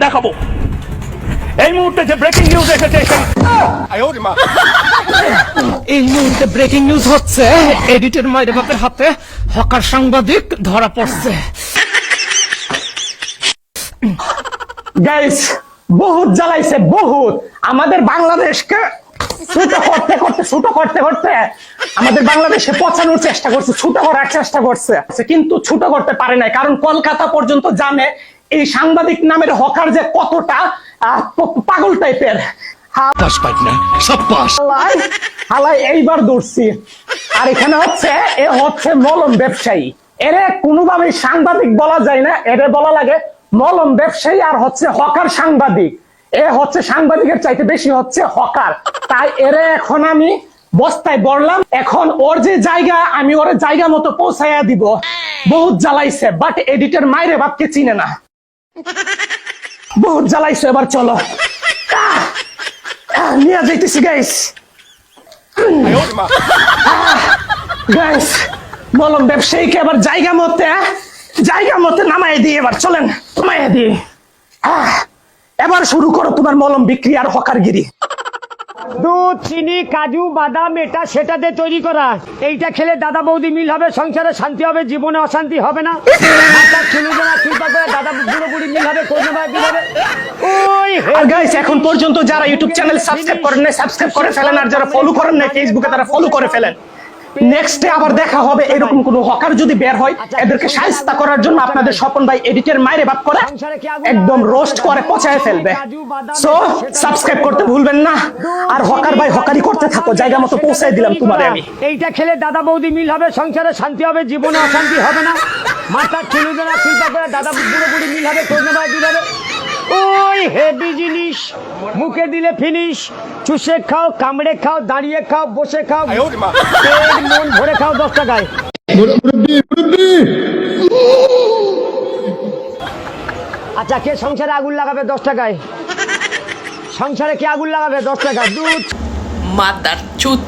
দেখাবো। এই মুহূর্তে যে ব্রেকিং নিউজ এসেছে এই মুহূর্তে ব্রেকিং নিউজ হচ্ছে, এডিটের মায়ের বাপের হাতে হকার সাংবাদিক ধরা পড়ছে। গাইস বহুত জ্বালাইছে, বহুত আমাদের বাংলাদেশকে ছোট করতে আমাদের বাংলাদেশে পচানোর চেষ্টা করছে, ছোট করার চেষ্টা করছে, কিন্তু ছোট করতে পারে নাই। কারণ কলকাতা পর্যন্ত জানে এই সাংবাদিক নামের হকার যে কতটা পাগল টাইপের। হালাই এইবার দৌড়ছি। আর এখানে হচ্ছে এ হচ্ছে মলম ব্যবসায়ী। এরে কোনোভাবেই সাংবাদিক বলা যায় না, এরে বলা লাগে মলম ব্যবসায়ী। আর হচ্ছে হকার সাংবাদিক, এ হচ্ছে সাংবাদিকের চাইতে বেশি হচ্ছে হকার। তাই এরে এখন আমি বস্তায় বললাম, এখন ওর যে জায়গা আমি ওর জায়গা মতো পৌঁছাইয়া দিব। বহুত জ্বালাইছে, বাট এডিটর মাইরে বাপকে চিনে না। বহুত জ্বালাইছে, এবার চলো নিয়ে যাইতেছি গাইস। গাইস মলম ব্যবসায়ীকে এবার জায়গা মতে নামাই দিই। এবার চলেন নামাই দিই। এবার শুরু করো তোমার মলম বিক্রি আর হকারগিরি। দুধ, চিনি, কাজু, বাদাম, এটা সেটাতে তৈরি করা। এইটা খেলে দাদা বৌদি মিল হবে, সংসারে শান্তি হবে, জীবনে অশান্তি হবে না। দাদা বুড়ো বুড়ি মিল হবে, আর গাইস এখন পর্যন্ত যারা ইউটিউব চ্যানেল সাবস্ক্রাইব করেন নাই সাবস্ক্রাইব করে ফেলেন, আর যারা ফলো করেন নাই ফেসবুকে তারা ফলো করে ফেলেন। নেক্সটে আবার দেখা হবে এরকম কোন হকার যদি বের হয়, এদেরকে শায়েস্তা করার জন্য আপনাদের স্বপন ভাই এডিটের মাইরে বাপ করে একদম রোস্ট করে পচায় ফেলবে। সো সাবস্ক্রাইব করতে ভুলবেন না। আর হকার ভাই হকারি করতে থাকো, জায়গা মতো পৌঁছায় দিলাম তোমারে আমি। এইটা খেলে দাদা বৌদি মিল হবে, সংসারে শান্তি হবে, জীবনে অশান্তি হবে না। মাথার চুলুজনা চিন্তা করে দাদা বুড়ো বুড়ি মিল হবে, ওই হেভি জিনিস মুখে দিলে ফিনিশ। চুষে খাও, কামড়ে খাও, দাঁড়িয়ে খাও, বসে খাও, মন ভরে খাও 10 টাকায়। আচ্ছা, কে সংসারে আগুন লাগাবে 10 টাকায়? সংসারে কে আগুন লাগাবে 10 টাকা? দুধ মাদার চুত।